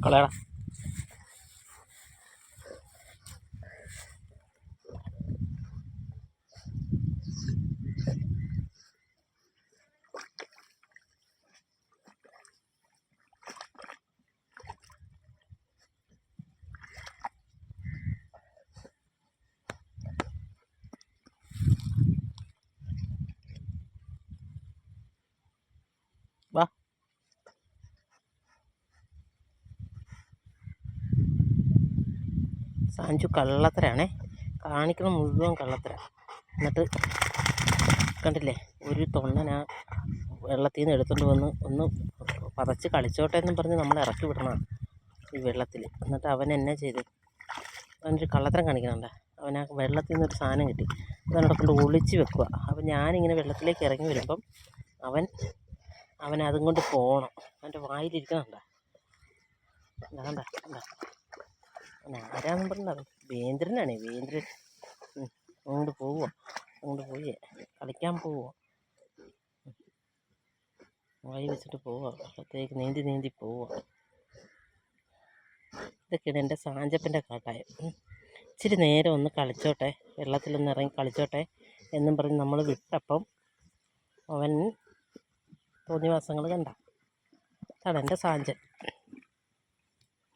കളയടാ. വാ. സാഞ്ചു കള്ളത്തരാണേ, കാണിക്കണം മുഴുവൻ കള്ളത്തര. എന്നിട്ട് കണ്ടില്ലേ, ഒരു തൊണ്ണനാ വെള്ളത്തിൽ നിന്ന് എടുത്തുകൊണ്ട് വന്ന് ഒന്ന് പതച്ച് കളിച്ചോട്ടെ എന്നും പറഞ്ഞ് നമ്മൾ ഇറക്കി വിടണം ഈ വെള്ളത്തിൽ. എന്നിട്ട് അവൻ എന്നെ ചെയ്ത്, അവനൊരു കള്ളത്തരം കാണിക്കണണ്ട. അവൻ ആ വെള്ളത്തിൽ നിന്നൊരു സാധനം കിട്ടി, അതവിടെ കൊണ്ട് ഒളിച്ച് വെക്കുക. അപ്പം ഞാനിങ്ങനെ വെള്ളത്തിലേക്ക് ഇറങ്ങി വരുമ്പം അവൻ അതും കൊണ്ട് പോകണം. അവൻ്റെ വായിലിരിക്കണണ്ട. കണ്ട ആരാന്നും പറഞ്ഞത് വേന്ദ്രനാണേ, വേന്ദ്രൻ. അങ്ങോട്ട് പോവുക, അങ്ങോട്ട് പോയേ കളിക്കാൻ പോവുക, വായി വെച്ചിട്ട് പോവുക, വെള്ളത്തേക്ക് നീന്തി പോവുക. ഇതൊക്കെയാണ് എൻ്റെ സാഞ്ചപ്പൻ്റെ കാട്ടായം. ഇച്ചിരി നേരം ഒന്ന് കളിച്ചോട്ടെ, വെള്ളത്തിലൊന്ന് ഇറങ്ങി കളിച്ചോട്ടെ എന്നും പറഞ്ഞ് നമ്മൾ വിട്ടപ്പം അവൻ തോന്നിവാസങ്ങൾ കണ്ട. അതാണ് എൻ്റെ സാഞ്ചൻ.